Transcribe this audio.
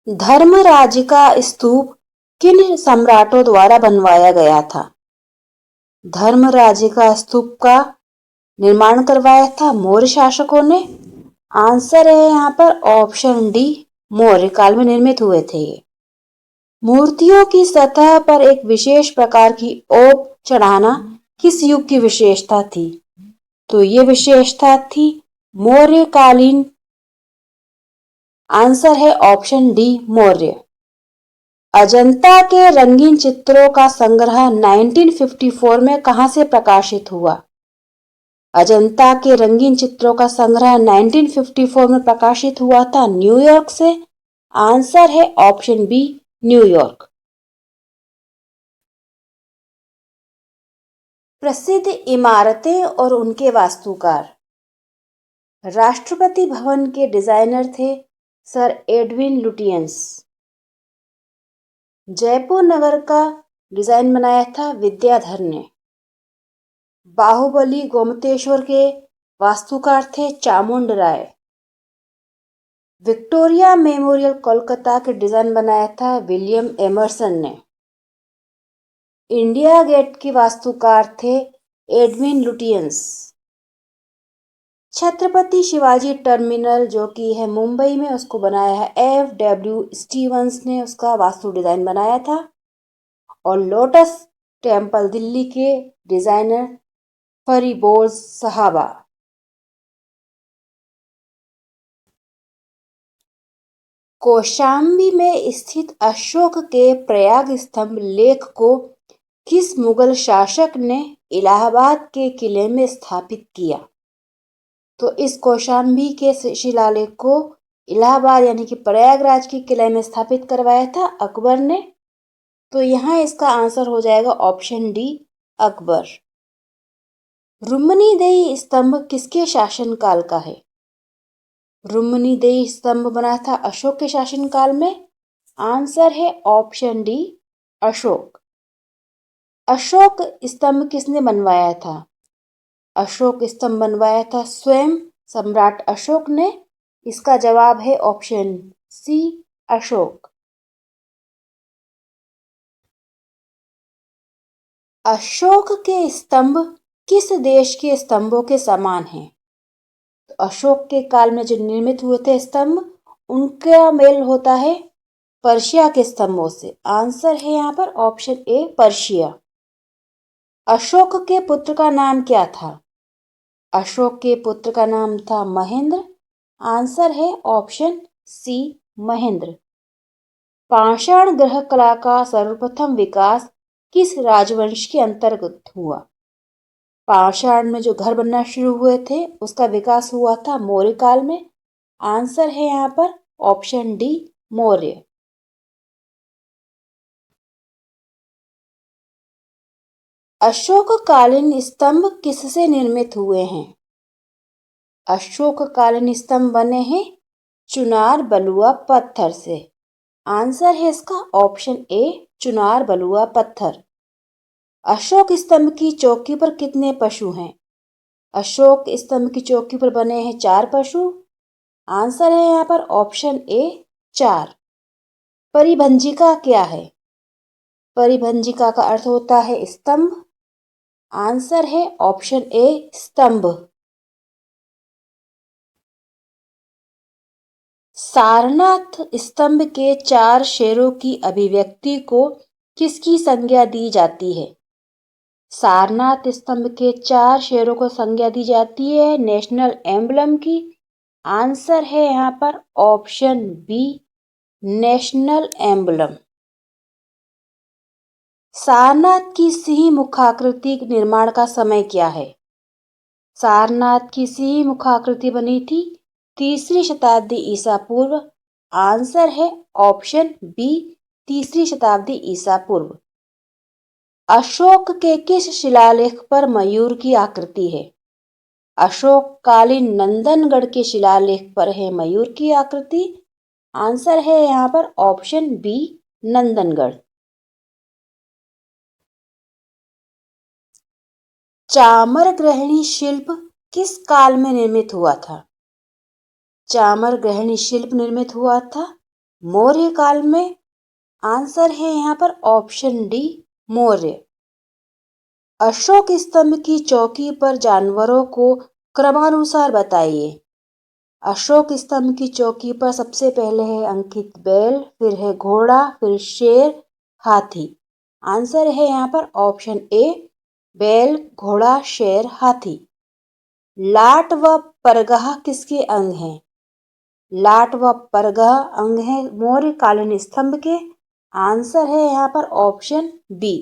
धर्मराज का स्तूप किन सम्राटों द्वारा बनवाया गया था? धर्मराज का स्तूप का निर्माण करवाया था मौर्य शासकों ने। आंसर है यहाँ पर ऑप्शन डी, मौर्य काल में निर्मित हुए थे ये। मूर्तियों की सतह पर एक विशेष प्रकार की ओप चढ़ाना किस युग की विशेषता थी? तो ये विशेषता थी मौर्यकालीन। आंसर है ऑप्शन डी, मौर्य। अजंता के रंगीन चित्रों का संग्रह 1954 में कहां से प्रकाशित हुआ? अजंता के रंगीन चित्रों का संग्रह 1954 में प्रकाशित हुआ था न्यूयॉर्क से। आंसर है ऑप्शन बी, न्यूयॉर्क। प्रसिद्ध इमारतें और उनके वास्तुकार। राष्ट्रपति भवन के डिजाइनर थे सर एडविन लुटियंस। जयपुर नगर का डिजाइन बनाया था विद्याधर ने। बाहुबली गोमतेश्वर के वास्तुकार थे चामुंड राय। विक्टोरिया मेमोरियल कोलकाता के डिजाइन बनाया था विलियम एमर्सन ने। इंडिया गेट के वास्तुकार थे Edwin Lutyens. Chhatrapati Shivaji terminal जो कि है मुंबई में, उसको बनाया है F.W. स्टीवंस ने, उसका वास्तु डिजाइन बनाया था। और लोटस टेम्पल दिल्ली के डिजाइनर फरीबोज सहाबा। कौशाम्बी में स्थित अशोक के प्रयाग स्तंभ लेख को किस मुगल शासक ने इलाहाबाद के किले में स्थापित किया? तो इस कौशाम्बी के शिलालेख को इलाहाबाद यानी कि प्रयागराज के किले में स्थापित करवाया था अकबर ने। तो यहाँ इसका आंसर हो जाएगा ऑप्शन डी, अकबर। रुम्मनीदेही स्तंभ किसके शासनकाल का है? रुम्मनीदेही स्तंभ बना था अशोक के शासनकाल में। आंसर है ऑप्शन डी, अशोक। अशोक स्तंभ किसने बनवाया था? अशोक स्तंभ बनवाया था स्वयं सम्राट अशोक ने। इसका जवाब है ऑप्शन सी, अशोक। अशोक के स्तंभ किस देश के स्तंभों के समान हैं? तो अशोक के काल में जो निर्मित हुए थे स्तंभ, उनका मेल होता है पर्शिया के स्तंभों से। आंसर है यहाँ पर ऑप्शन ए, पर्शिया। अशोक के पुत्र का नाम क्या था? अशोक के पुत्र का नाम था महेंद्र। आंसर है ऑप्शन सी, महेंद्र। पाषाण ग्रह कला का सर्वप्रथम विकास किस राजवंश के अंतर्गत हुआ? पाषाण में जो घर बनना शुरू हुए थे उसका विकास हुआ था मौर्य काल में। आंसर है यहाँ पर ऑप्शन डी, मौर्य। अशोककालीन स्तंभ किससे निर्मित हुए हैं? अशोककालीन स्तंभ बने हैं चुनार बलुआ पत्थर से। आंसर है इसका ऑप्शन ए, चुनार बलुआ पत्थर। अशोक स्तंभ की चौकी पर कितने पशु हैं? अशोक स्तंभ की चौकी पर बने हैं 4 पशु। आंसर है यहाँ पर ऑप्शन ए, 4। परिभंजिका क्या है? परिभंजिका का अर्थ होता है स्तंभ। आंसर है ऑप्शन ए, स्तंभ। सारनाथ स्तंभ के 4 शेरों की अभिव्यक्ति को किसकी संज्ञा दी जाती है? सारनाथ स्तंभ के 4 शेरों को संज्ञा दी जाती है नेशनल एम्बलम की। आंसर है यहाँ पर option B, national emblem. Sarnath की सिंह मुखाकृति निर्माण का समय क्या है? सारनाथ की सिंह मुखाकृति बनी थी 3री शताब्दी ईसा पूर्व। आंसर है ऑप्शन बी, 3री शताब्दी ईसा पूर्व। अशोक के किस शिलालेख पर मयूर की आकृति है? अशोक कालीन नंदनगढ़ के शिलालेख पर है मयूर की आकृति। आंसर है यहाँ पर ऑप्शन बी, नंदनगढ़। चामर ग्रहणी शिल्प किस काल में निर्मित हुआ था? चामर ग्रहणी शिल्प निर्मित हुआ था मौर्य काल में आंसर है यहाँ पर ऑप्शन डी मौर्य। अशोक स्तंभ की चौकी पर जानवरों को क्रमानुसार बताइए। अशोक स्तंभ की चौकी पर सबसे पहले है अंकित बैल, फिर है घोड़ा, फिर शेर, हाथी। आंसर है यहाँ पर ऑप्शन ए बैल, घोड़ा, शेर, हाथी। लाट व परगहा किसके अंग हैं? लाट व परगहा अंग है मौर्य कालीन स्तंभ के। आंसर है यहाँ पर ऑप्शन बी